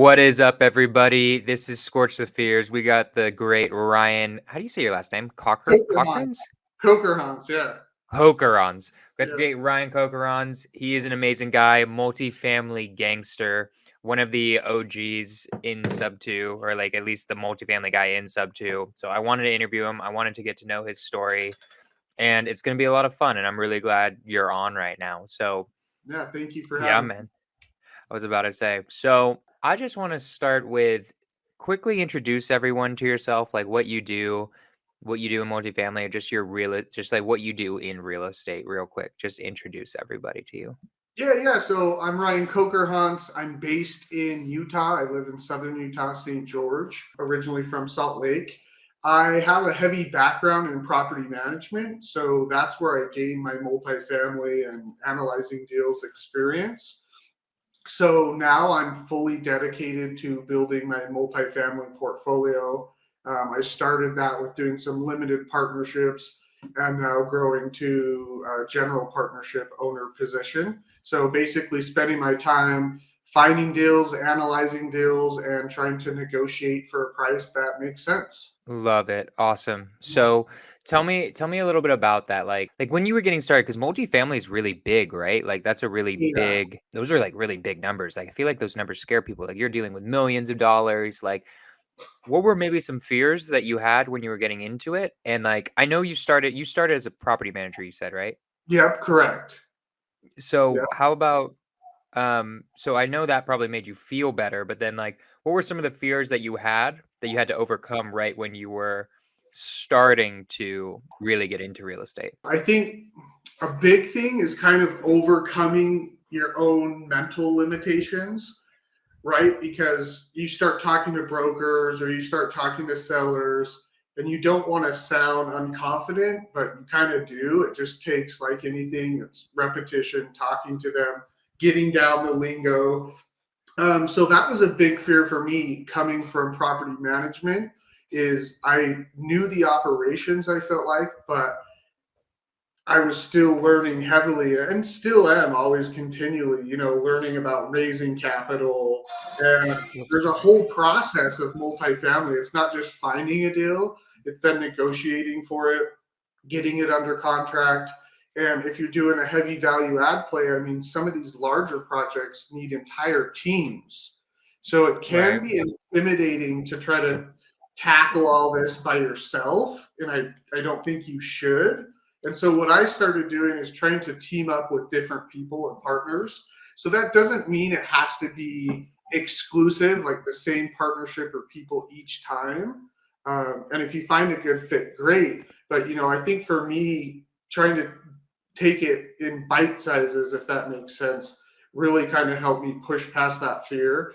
What is up, everybody? This is Scorch the Fears. We got the great Ryan. How do you say your last name? Kocherhans. Cochrans? Kocherhans, yeah. Kocherhans. We got the Yeah. great Ryan Kocherhans. He is an amazing guy, multifamily gangster, one of the OGs in Sub 2, or like at least the multifamily guy in Sub 2. So I wanted to interview him. I wanted to get to know his story, and it's going to be a lot of fun. And I'm really glad you're on right now. So, Yeah, thank you for yeah, having me. man. I was about to say. So I just want to start with quickly introduce everyone to yourself, like what you do in multifamily, or just just like what you do in real estate, real quick. Just introduce everybody to you. Yeah. So I'm Ryan Kocherhans. I'm based in Utah. I live in southern Utah, St. George, originally from Salt Lake. I have a heavy background in property management, so that's where I gained my multifamily and analyzing deals experience. So now I'm fully dedicated to building my multifamily portfolio. I started that with doing some limited partnerships and now growing to a general partnership owner position. So basically, spending my time finding deals, analyzing deals, and trying to negotiate for a price that makes sense. Love it. Awesome. So tell me a little bit about that. Like when you were getting started, because multifamily is really big, right? Like that's a really Yeah. big, those are like really big numbers. Like I feel like those numbers scare people. Like you're dealing with millions of dollars. Like what were maybe some fears that you had when you were getting into it? And like I know you started as a property manager, you said, right? Yep. Correct. So Yep. how about so I know that probably made you feel better, but then like what were some of the fears that you had to overcome right when you were starting to really get into real estate? I think a big thing is kind of overcoming your own mental limitations, right? Because you start talking to brokers or you start talking to sellers and you don't want to sound unconfident, but you kind of do. It just takes, like anything, it's repetition, talking to them, getting down the lingo. So that was a big fear for me coming from property management is I knew the operations, I felt like, but I was still learning heavily and still am always continually, learning about raising capital. And there's a whole process of multifamily. It's not just finding a deal, it's then negotiating for it, getting it under contract. And if you're doing a heavy value add play, I mean, some of these larger projects need entire teams. So it Right. can be intimidating to try to tackle all this by yourself. And I don't think you should. And so what I started doing is trying to team up with different people and partners. So that doesn't mean it has to be exclusive, like the same partnership or people each time. And if you find a good fit, great. But I think for me, trying to take it in bite sizes, if that makes sense, really kind of helped me push past that fear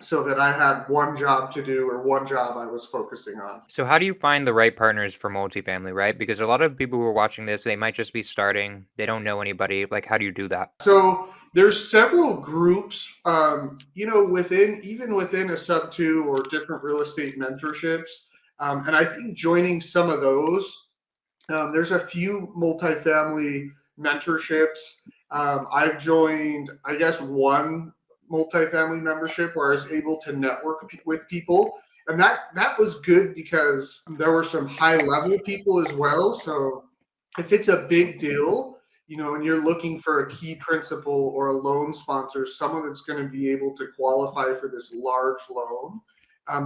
so that I had one job to do or one job I was focusing on. So how do you find the right partners for multifamily, right? Because a lot of people who are watching this, they might just be starting, they don't know anybody. Like how do you do that? So there's several groups, within a sub two or different real estate mentorships, and I think joining some of those. There's a few multifamily mentorships. I've joined, I guess, one multifamily membership where I was able to network with people, and that was good because there were some high level people as well. So if it's a big deal, and you're looking for a key principal or a loan sponsor, someone that's going to be able to qualify for this large loan,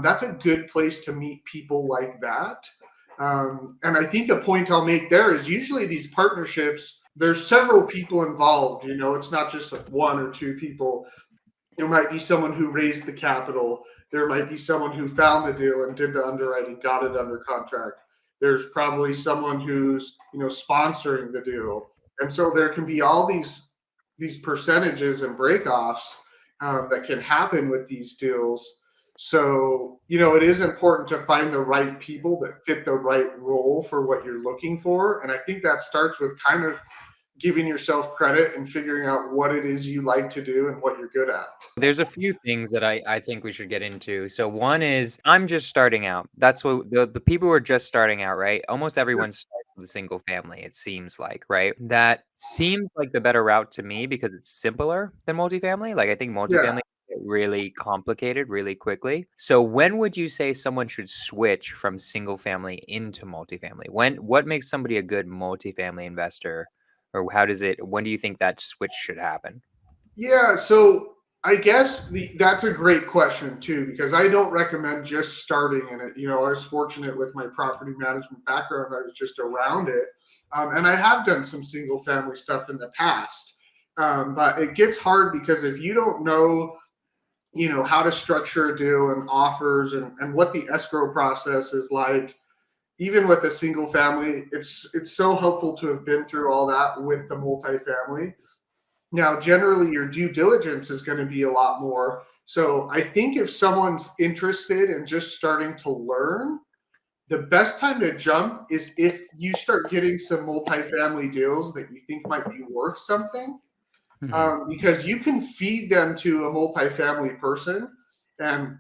that's a good place to meet people like that. And I think a point I'll make there is usually these partnerships, there's several people involved. It's not just like one or two people. There might be someone who raised the capital. There might be someone who found the deal and did the underwriting, got it under contract. There's probably someone who's sponsoring the deal, and so there can be all these percentages and breakoffs that can happen with these deals. So it is important to find the right people that fit the right role for what you're looking for, and I think that starts with kind of giving yourself credit and figuring out what it is you like to do and what you're good at. There's a few things that I think we should get into. So one is I'm just starting out. That's what the people who are just starting out, right? Almost everyone starts with a single family, it seems like, right? That seems like the better route to me because it's simpler than multifamily. Like I think Yeah. multifamily really complicated really quickly. So when would you say someone should switch from single family into multifamily? What makes somebody a good multifamily investor? Or when do you think that switch should happen? Yeah, so I guess that's a great question too, because I don't recommend just starting in it. I was fortunate with my property management background, I was just around it. And I have done some single family stuff in the past. But it gets hard because if you don't know, how to structure a deal and offers and what the escrow process is like, even with a single family, it's so helpful to have been through all that with the multifamily. Now, generally, your due diligence is going to be a lot more. So, I think if someone's interested in just starting to learn, the best time to jump is if you start getting some multifamily deals that you think might be worth something, Mhm. because you can feed them to a multifamily person. And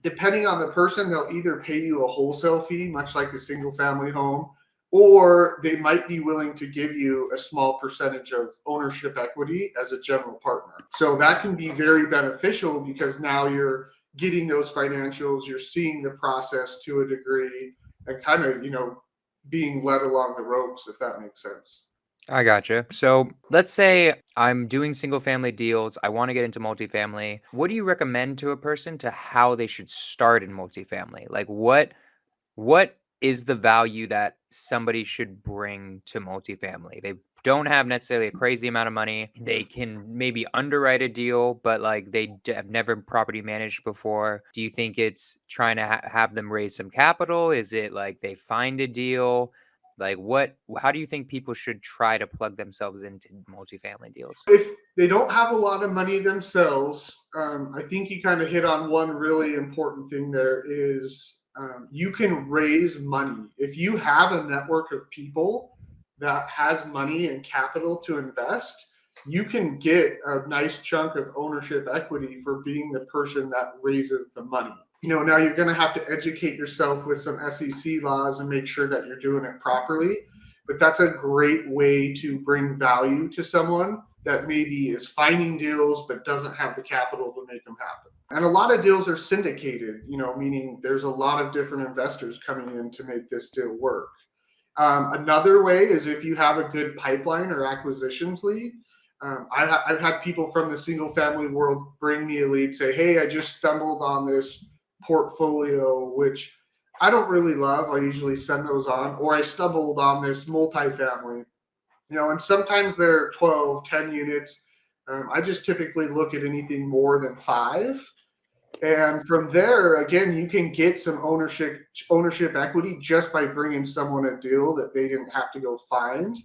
depending on the person, they'll either pay you a wholesale fee, much like a single family home, or they might be willing to give you a small percentage of ownership equity as a general partner. So that can be very beneficial because now you're getting those financials, you're seeing the process to a degree, and kind of, being led along the ropes, if that makes sense. I gotcha. So let's say I'm doing single family deals. I want to get into multifamily. What do you recommend to a person to how they should start in multifamily? Like what is the value that somebody should bring to multifamily? They don't have necessarily a crazy amount of money. They can maybe underwrite a deal, but like have never property managed before. Do you think it's trying to have them raise some capital? Is it like they find a deal? Like how do you think people should try to plug themselves into multifamily deals? If they don't have a lot of money themselves, I think you kind of hit on one really important thing there is you can raise money. If you have a network of people that has money and capital to invest, you can get a nice chunk of ownership equity for being the person that raises the money. Now you're going to have to educate yourself with some SEC laws and make sure that you're doing it properly. But that's a great way to bring value to someone that maybe is finding deals but doesn't have the capital to make them happen. And a lot of deals are syndicated, meaning there's a lot of different investors coming in to make this deal work. Another way is if you have a good pipeline or acquisitions lead. I've had people from the single family world bring me a lead, say, hey, I just stumbled on this portfolio, which I don't really love. I usually send those on, or I stumbled on this multifamily, and sometimes they're 12, 10 units. I just typically look at anything more than five. And from there, again, you can get some ownership equity just by bringing someone a deal that they didn't have to go find.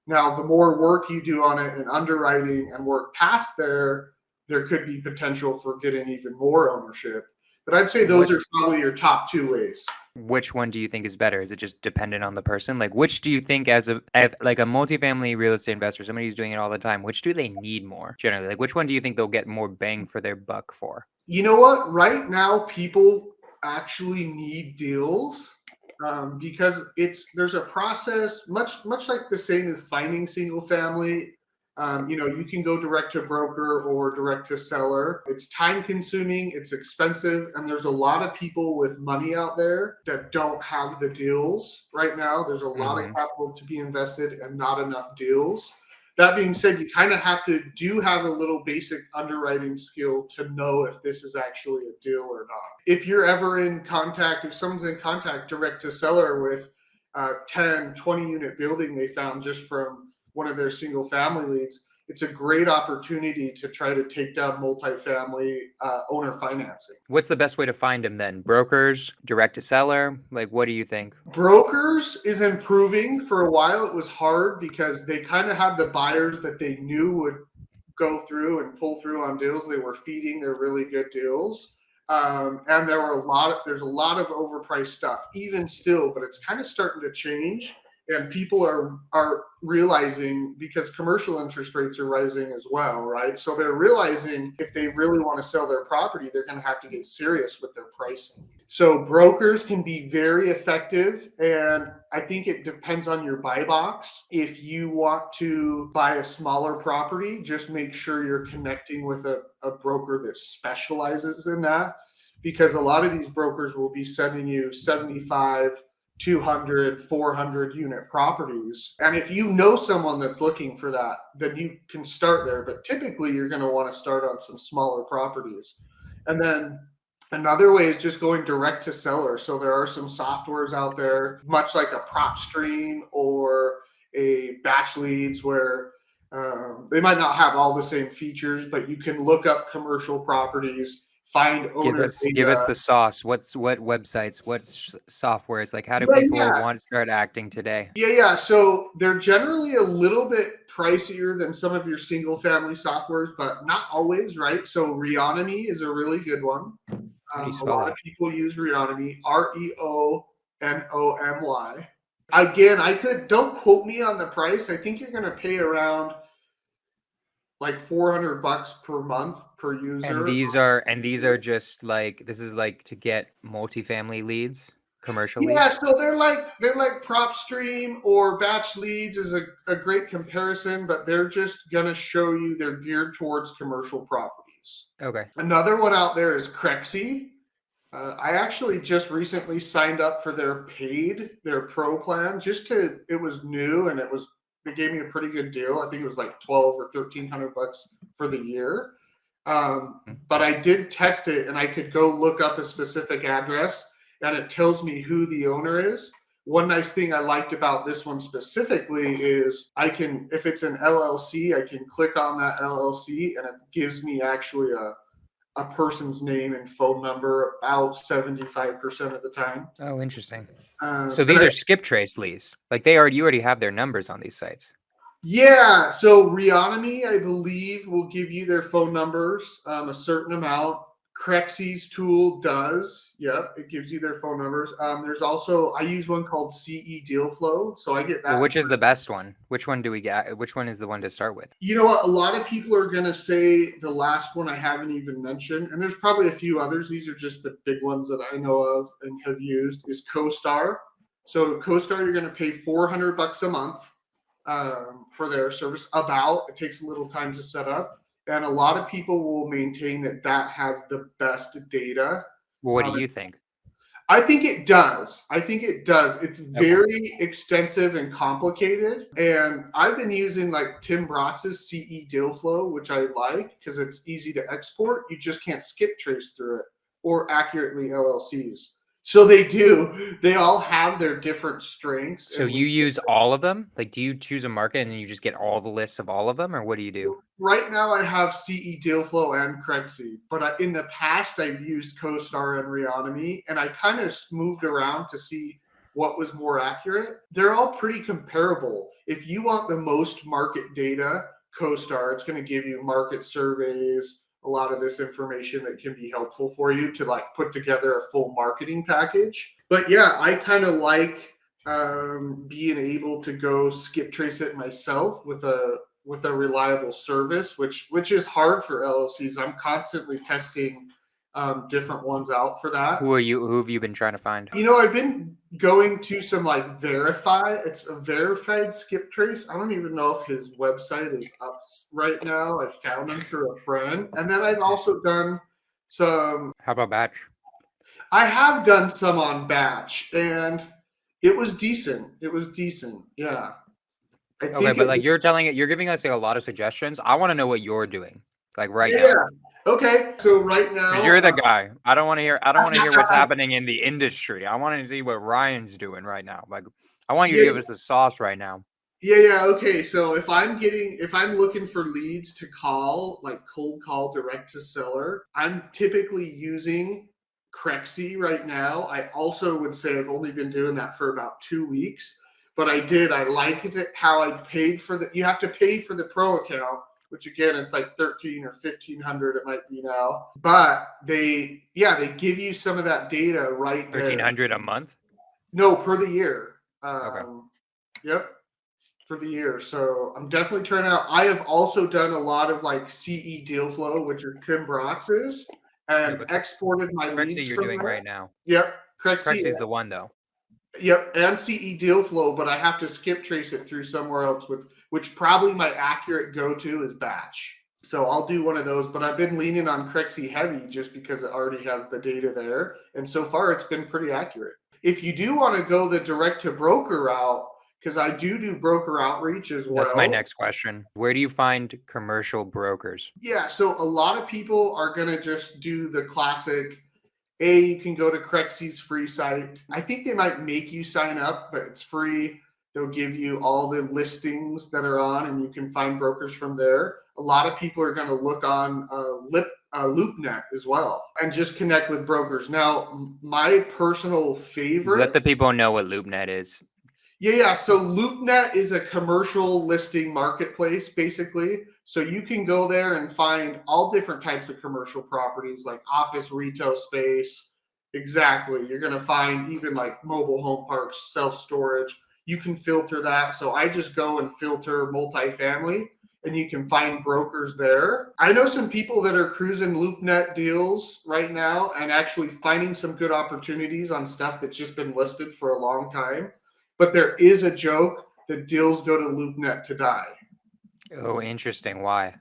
Now, the more work you do on it and underwriting and work past there could be potential for getting even more ownership. But I'd say those are What's probably your top two ways. Which one do you think is better? Is it just dependent on the person? Like, which do you think, like a multifamily real estate investor, somebody who's doing it all the time, which do they need more generally? Like, which one do you think they'll get more bang for their buck for? You know what? Right now, people actually need deals, because there's a process much like the same as finding single family. You can go direct to broker or direct to seller. It's time consuming, it's expensive, and there's a lot of people with money out there that don't have the deals right now. There's a lot of Hmm. capital to be invested and not enough deals. That being said, you kind of have a little basic underwriting skill to know if this is actually a deal or not. If you're ever in contact, if someone's in contact direct to seller with a 10, 20 unit building they found just from one of their single family leads, it's a great opportunity to try to take down multifamily owner financing. What's the best way to find them then? Brokers, direct to seller? Like, what do you think? Brokers is improving. For a while it was hard because they kind of had the buyers that they knew would go through and pull through on deals they were feeding their really good deals. And there's a lot of overpriced stuff even still, but it's kind of starting to change. And people are realizing, because commercial interest rates are rising as well, right? So they're realizing if they really want to sell their property, they're going to have to get serious with their pricing. So brokers can be very effective. And I think it depends on your buy box. If you want to buy a smaller property, just make sure you're connecting with a broker that specializes in that, because a lot of these brokers will be sending you 75, 200, 400 unit properties. And if you know someone that's looking for that, then you can start there. But typically, you're going to want to start on some smaller properties. And then another way is just going direct to seller. So there are some softwares out there, much like a prop stream or a batch leads, where they might not have all the same features, but you can look up commercial properties, find owner Give us data. the sauce. What websites? What softwares? Like, how do Yeah, people yeah. want to start acting today? Yeah. So they're generally a little bit pricier than some of your single family softwares, but not always, right? So Reonomy is a really good one. How do you A spell lot of that? people use Reonomy, Reonomy. Again, don't quote me on the price. I think you're going to pay around like $400 per month per user. And these are just like, this is like to get multifamily leads, commercial Yeah, leads. so they're like prop stream or batch leads is a great comparison, but they're just gonna show you they're geared towards commercial properties. Okay. Another one out there is Crexy. I actually just recently signed up for their pro plan. It was new and it gave me a pretty good deal. I think it was like 12 or $1,300 for the year. But I did test it and I could go look up a specific address and it tells me who the owner is. One nice thing I liked about this one specifically is if it's an LLC, I can click on that LLC and it gives me actually a person's name and phone number about 75% of the time. Oh, interesting. So And these are skip trace leads. Like you already have their numbers on these sites. yeah, so Reonomy, I believe, will give you their phone numbers, a certain amount. Crexy's tool does. Yep, it gives you their phone numbers. There's also, I use one called CE Deal Flow, so I get Well, that. which is the best one? Which one do we get? Which one is the one to start with? You know what? A lot of people are going to say the last one I haven't even mentioned, and there's probably a few others. These are just the big ones that I know of and have used, is CoStar. So CoStar, you're going to pay $400 a month for their service. It takes a little time to set up, and a lot of people will maintain that has the best data. Well, what do you think? I think it does. It's Okay. very extensive and complicated. And I've been using like Tim Brotz's CE Deal Flow, which I like because it's easy to export. You just can't skip trace through it or accurately LLCs. So they do. They all have their different strengths So and you weaknesses. use all of them? Like, do you choose a market and then you just get all the lists of all of them, or what do you do? Right now, I have CE Dealflow and Crexy, but in the past, I've used CoStar and Reonomy, and I kind of moved around to see what was more accurate. They're all pretty comparable. If you want the most market data, CoStar, it's going to give you market surveys, a lot of this information that can be helpful for you to like put together a full marketing package. But yeah, I kind of like being able to go skip trace it myself with a reliable service, which is hard for LLCs. I'm constantly testing different ones out for that. Who have you been trying to find? I've been going to some like It's a verified skip trace. I don't even know if his website is up right now. I found him through a friend, and then I've also done some. How about batch? I have done some on batch, and it was decent. It was decent. Yeah, I Okay, think but it. like you're giving us like a lot of suggestions. I want to know what you're doing, like right Yeah. now. Okay. So right Because now, you're the guy. I don't want to hear what's happening in the industry. I want to see what Ryan's doing right now. Like, I want you to yeah, give us the sauce right now. yeah. Okay. So if I'm looking for leads to call, like cold call direct to seller, I'm typically using Crexy right now. I also would say I've only been doing that for about 2 weeks, but I liked it how I paid for you have to pay for the pro account, which again, it's like 13 or 1500 it might be now. But they give you some of that data right there. 1,300 a month. No, per the year. Okay. Yep, for the year. So I'm definitely trying out. I have also done a lot of like CE Deal Flow, which are Tim Brotz's, Yeah, and but exported my Crexy leads you're from doing there. right now. Yep, Crexy. Crexy's the one though. Yep, and CE deal flow, but I have to skip trace it through somewhere else with which probably my accurate go-to is batch. So I'll do one of those, but I've been leaning on Crexy heavy just because it already has the data there. And so far it's been pretty accurate. If you do want to go the direct to broker route, because I do broker outreach as That's my well. next question. Where do you find commercial brokers? Yeah, so a lot of people are gonna just do the classic. You can go to Crexy's free site. I think they might make you sign up, but it's free. They'll give you all the listings that are on, and you can find brokers from there. A lot of people are going to look on LoopNet as well and just connect with brokers. Now, my personal Let favorite. the people know what LoopNet is. Yeah. So LoopNet is a commercial listing marketplace, basically. So you can go there and find all different types of commercial properties like office, retail space. Exactly. You're going to find even like mobile home parks, self storage. You can filter that. So I just go and filter multifamily and you can find brokers there. I know some people that are cruising LoopNet deals right now and actually finding some good opportunities on stuff that's just been listed for a long time. But there is a joke that deals go to LoopNet to die. Oh, interesting. Why?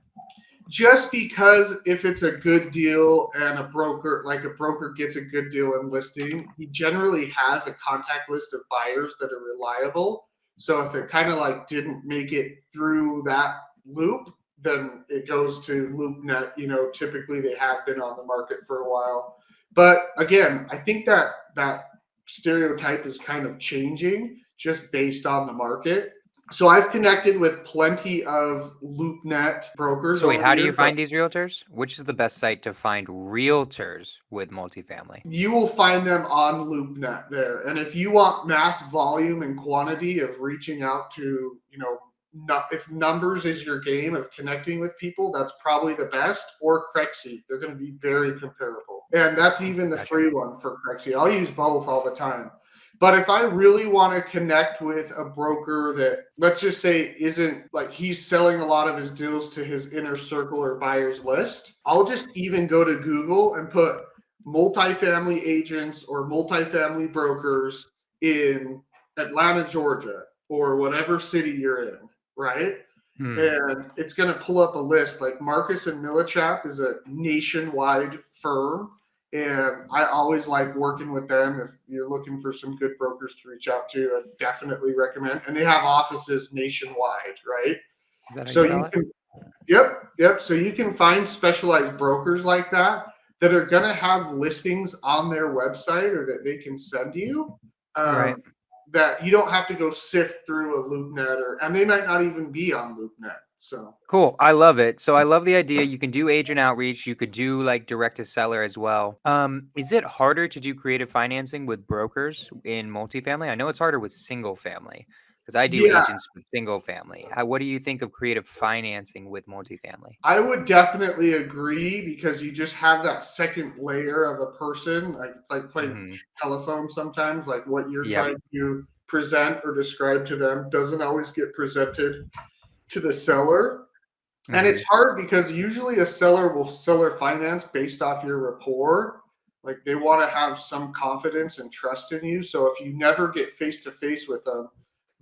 Just because if it's a good deal and a broker gets a good deal in listing, he generally has a contact list of buyers that are reliable. So if it kind of like didn't make it through that loop, then it goes to LoopNet. Typically they have been on the market for a while. But again, I think that stereotype is kind of changing just based on the market. So I've connected with plenty of LoopNet brokers So wait, over the how do you years, but find these realtors? Which is the best site to find realtors with multifamily? you will find them on LoopNet there. And if you want mass volume and quantity of reaching out to, if numbers is your game of connecting with people, that's probably the best. Or Crexy, they're going to be very comparable. And that's even the Gotcha. free one for Crexy. I'll use both all the time. But if I really want to connect with a broker that, let's just say, isn't like he's selling a lot of his deals to his inner circle or buyers list, I'll just even go to Google and put multifamily agents or multifamily brokers in Atlanta, Georgia, or whatever city you're in, right? Hmm. And it's going to pull up a list. Like Marcus and Millichap is a nationwide firm, and I always like working with them. If you're looking for some good brokers to reach out to, I definitely recommend. And they have offices nationwide, right? Is that how you So sell you it? can, yep. So you can find specialized brokers like that are going to have listings on their website or that they can send you. Right. Um, that you don't have to go sift through a LoopNet and they might not even be on LoopNet. So Cool. I love it. So I love the idea. You can do agent outreach. You could do like direct to seller as well. Is it harder to do creative financing with brokers in multifamily? I know it's harder with single family because I do yeah, agents with single family. What do you think of creative financing with multifamily? I would definitely agree because you just have that second layer of a person. Like it's like playing Hmm. telephone sometimes. Like what you're Yep. trying to present or describe to them doesn't always get presented to the seller. And it's Hmm. hard because usually a seller will seller finance based off your rapport. Like they want to have some confidence and trust in you. So if you never get face to face with them,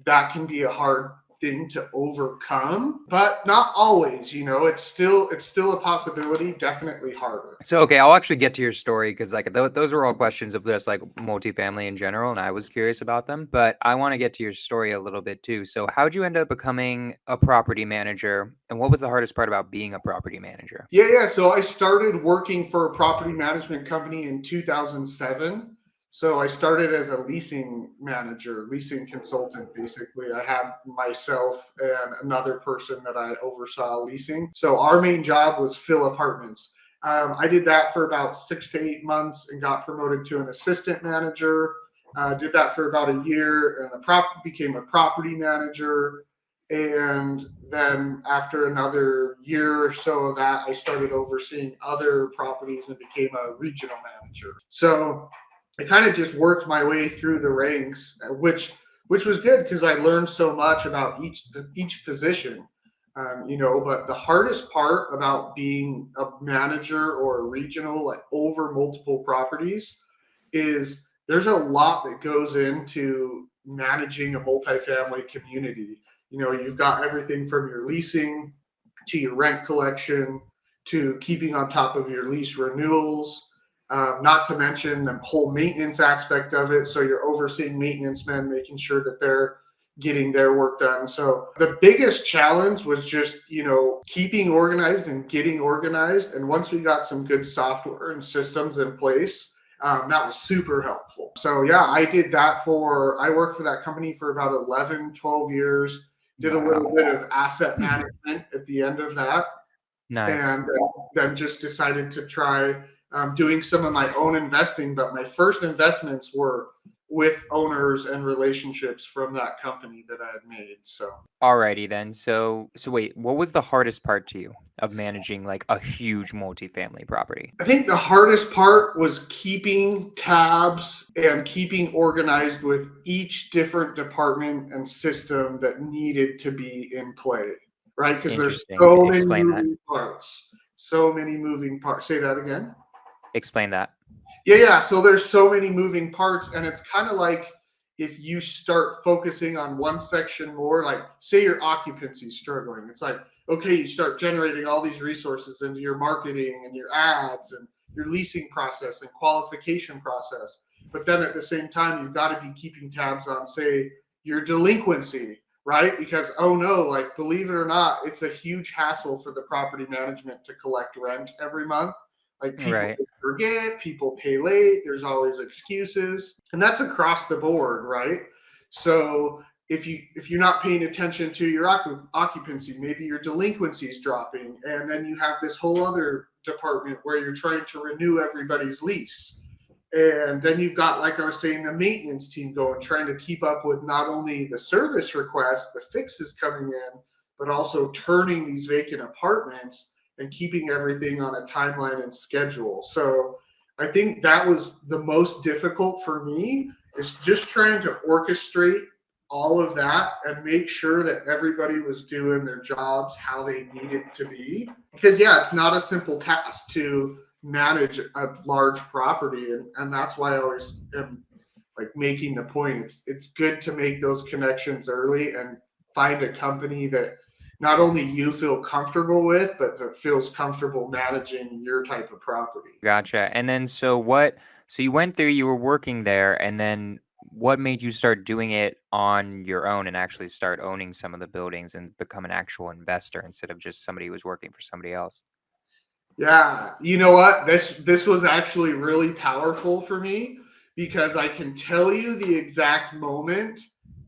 that can be a hard thing to overcome, but not always, it's still a possibility, definitely harder. So okay, I'll actually get to your story because like those were all questions of just like multifamily in general, and I was curious about them. But I want to get to your story a little bit too. So how'd you end up becoming a property manager, and what was the hardest part about being a property manager? Yeah. So I started working for a property management company in 2007. So I started as a leasing manager, leasing consultant, basically. I had myself and another person that I oversaw leasing. So our main job was fill apartments. I did that for about 6 to 8 months and got promoted to an assistant manager. Did that for about a year and became a property manager. And then after another year or so of that, I started overseeing other properties and became a regional manager. So I kind of just worked my way through the ranks, which was good because I learned so much about each position. But the hardest part about being a manager or a regional, like over multiple properties, is there's a lot that goes into managing a multifamily community. You've got everything from your leasing to your rent collection to keeping on top of your lease renewals, not to mention the whole maintenance aspect of it. So you're overseeing maintenance men, making sure that they're getting their work done. So the biggest challenge was just, keeping organized and getting organized. And once we got some good software and systems in place, that was super helpful. So yeah, I worked for that company for about 11, 12 years, did a little Wow. bit of asset management at the end of that, Nice. and then just decided to try doing some of my own investing. But my first investments were with owners and relationships from that company that I had made. So Alrighty then. So wait, what was the hardest part to you of managing like a huge multifamily property? I think the hardest part was keeping tabs and keeping organized with each different department and system that needed to be in play, right? Because there's Interesting. so many Explain that. moving parts. So many moving parts. Say that again. Explain that. Yeah. So there's so many moving parts, and it's kind of like if you start focusing on one section more, like say your occupancy is struggling, it's like, okay, you start generating all these resources into your marketing and your ads and your leasing process and qualification process. But then at the same time, you've got to be keeping tabs on, say, your delinquency, right? Because, oh no, like believe it or not, it's a huge hassle for the property management to collect rent every month. Like people Right. forget, people pay late, there's always excuses. And that's across the board, right? So if you're not paying attention to your occupancy, maybe your delinquency is dropping, and then you have this whole other department where you're trying to renew everybody's lease. And then you've got, like I was saying, the maintenance team going, trying to keep up with not only the service requests, the fixes coming in, but also turning these vacant apartments and keeping everything on a timeline and schedule. So I think that was the most difficult for me, is just trying to orchestrate all of that and make sure that everybody was doing their jobs how they needed to be. Because yeah, it's not a simple task to manage a large property, and that's why I always am like making the point. It's good to make those connections early and find a company that not only you feel comfortable with, but that feels comfortable managing your type of property. Gotcha. And then so you went through, you were working there, and then what made you start doing it on your own and actually start owning some of the buildings and become an actual investor instead of just somebody who was working for somebody else? Yeah, you know what? This was actually really powerful for me, because I can tell you the exact moment.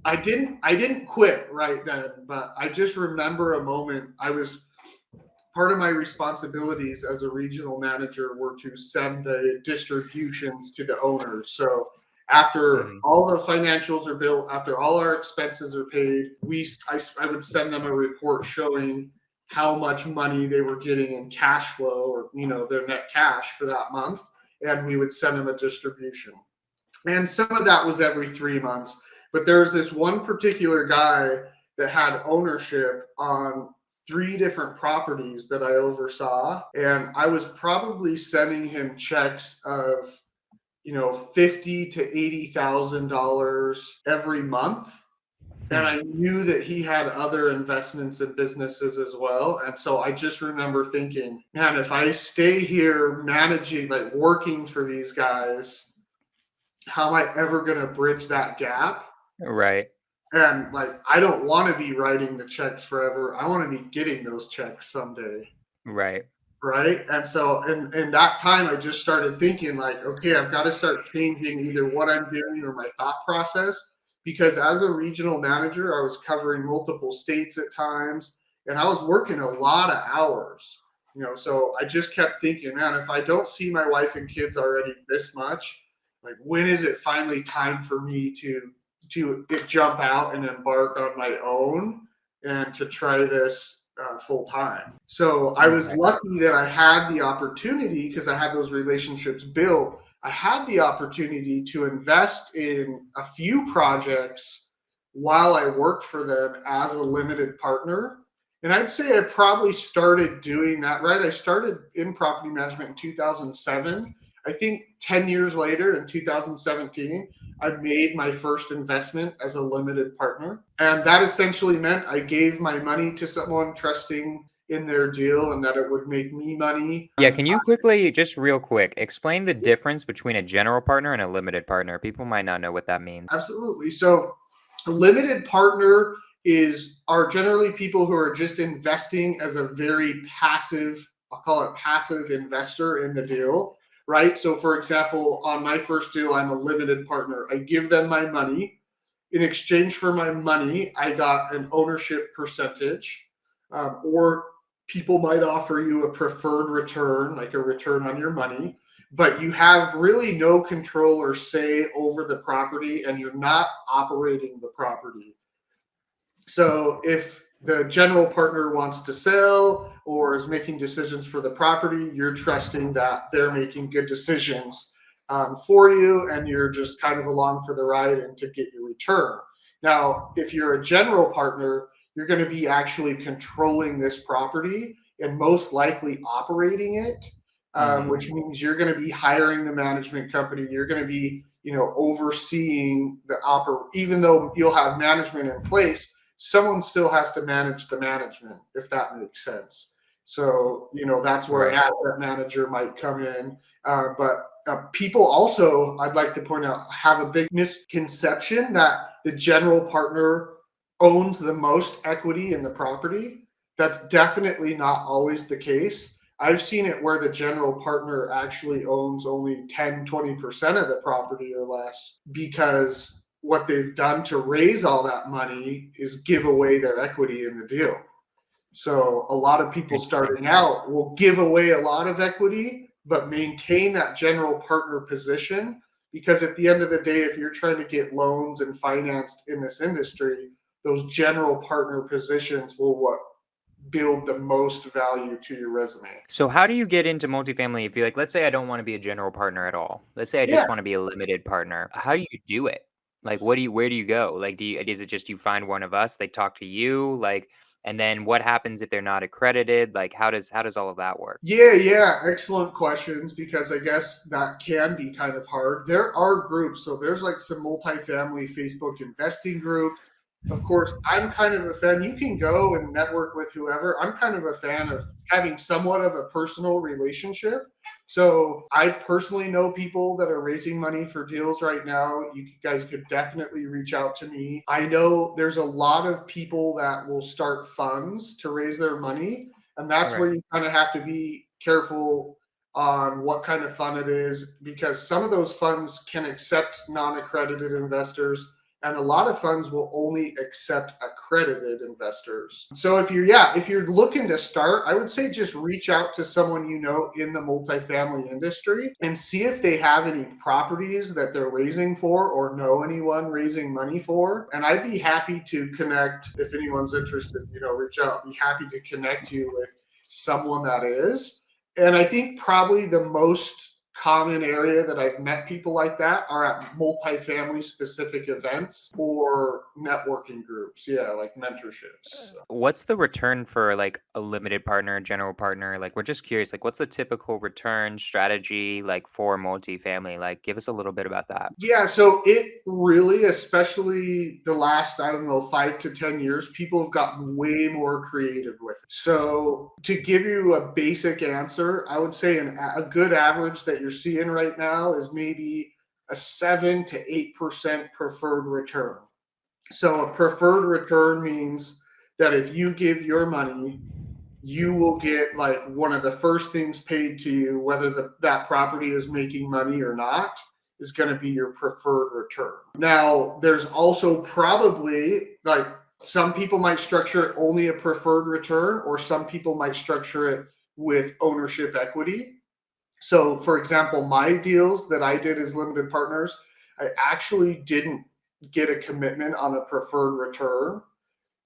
I didn't quit right then, but I just remember a moment. I was Part of my responsibilities as a regional manager were to send the distributions to the owners. So after Mhm. all the financials are built, after all our expenses are paid, I would send them a report showing how much money they were getting in cash flow, or their net cash for that month, and we would send them a distribution. And some of that was every 3 months. But there's this one particular guy that had ownership on three different properties that I oversaw, and I was probably sending him checks of fifty to $80,000 every month. And Hmm. I knew that he had other investments in businesses as well. And so I just remember thinking, man, if I stay here managing, like working for these guys, how am I ever going to bridge that gap? Right. And like, I don't want to be writing the checks forever. I want to be getting those checks someday. Right. Right. And so in that time, I just started thinking, like, okay, I've got to start changing either what I'm doing or my thought process. Because as a regional manager, I was covering multiple states at times, and I was working a lot of hours. So I just kept thinking, man, if I don't see my wife and kids already this much, like, when is it finally time for me to jump out and embark on my own and to try this full time? So I was Right. lucky that I had the opportunity, because I had those relationships built. I had the opportunity to invest in a few projects while I worked for them as a limited partner. And I'd say I probably started doing that, right? I started in property management in 2007. I think 10 years later in 2017, I made my first investment as a limited partner. And that essentially meant I gave my money to someone trusting in their deal and that it would make me money. Yeah, can you quickly, just real quick, explain the difference between a general partner and a limited partner? People might not know what that means. Absolutely. So, a limited partner are generally people who are just investing as a very passive, I'll call it passive investor in the deal, right? So, for example, on my first deal, I'm a limited partner. I give them my money. In exchange for my money, I got an ownership percentage, or people might offer you a preferred return, like a return on your money, but you have really no control or say over the property and you're not operating the property. So if the general partner wants to sell or is making decisions for the property, you're trusting that they're making good decisions for you and you're just kind of along for the ride and to get your return. Now, if you're a general partner, you're going to be actually controlling this property and most likely operating it, which means you're going to be hiring the management company. You're going to be, overseeing even though you'll have management in place, someone still has to manage the management, if that makes sense. So, that's where an Right. asset manager might come in. But people also, I'd like to point out, have a big misconception that the general partner owns the most equity in the property. That's definitely not always the case. I've seen it where the general partner actually owns only 10-20% of the property or less because what they've done to raise all that money is give away their equity in the deal. So a lot of people Interesting. starting out will give away a lot of equity, but maintain that general partner position because at the end of the day, if you're trying to get loans and financed in this industry, those general partner positions will what build the most value to your resume. So how do you get into multifamily if you like, let's say I don't want to be a general partner at all. Let's say I Yeah, just want to be a limited partner. How do you do it? Like where do you go? Like is it just you find one of us, they talk to you, like, and then what happens if they're not accredited? Like how does all of that work? yeah. Excellent questions because I guess that can be kind of hard. There are groups. So there's like some multifamily Facebook investing groups. Of course, I'm kind of a fan. You can go and network with whoever. I'm kind of a fan of having somewhat of a personal relationship. So I personally know people that are raising money for deals right now. You guys could definitely reach out to me. I know there's a lot of people that will start funds to raise their money, and that's Right. where you kind of have to be careful on what kind of fund it is because some of those funds can accept non-accredited investors and a lot of funds will only accept accredited investors. So if you're looking to start, I would say just reach out to someone you know in the multifamily industry and see if they have any properties that they're raising for or know anyone raising money for. And I'd be happy to connect if anyone's interested, reach out. I'd be happy to connect you with someone that is. And I think probably the most common area that I've met people like that are at multifamily specific events or networking groups. Yeah, like mentorships. So. What's the return for like a limited partner, general partner? Like we're just curious, like what's the typical return strategy like for multifamily? Like give us a little bit about that. Yeah, so it really, especially the last, I don't know, 5 to 10 years, people have gotten way more creative with it. So, to give you a basic answer, I would say a good average that you're seeing right now is maybe a 7 to 8% preferred return. So, a preferred return means that if you give your money, you will get like one of the first things paid to you, whether that property is making money or not, is going to be your preferred return. Now, there's also probably like some people might structure it only a preferred return, or some people might structure it with ownership equity. So, for example, my deals that I did as limited partners, I actually didn't get a commitment on a preferred return,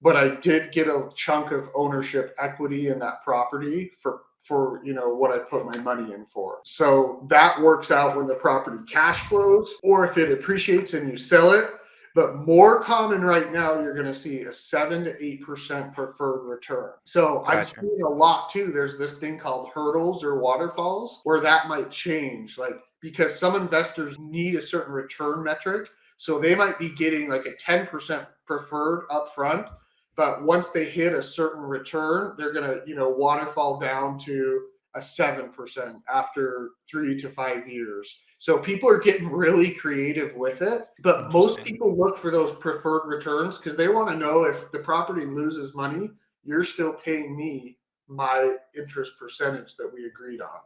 but I did get a chunk of ownership equity in that property for what I put my money in for. So that works out when the property cash flows or if it appreciates and you sell it. But more common right now, you're going to see a 7 to 8% preferred return. So I'm Gotcha. seeing a lot too. There's this thing called hurdles or waterfalls where that might change. Like because some investors need a certain return metric. So they might be getting like a 10% preferred upfront, but once they hit a certain return, they're going to, waterfall down to a 7% after 3 to 5 years. So people are getting really creative with it, but most Interesting. people look for those preferred returns because they want to know if the property loses money, you're still paying me my interest percentage that we agreed on.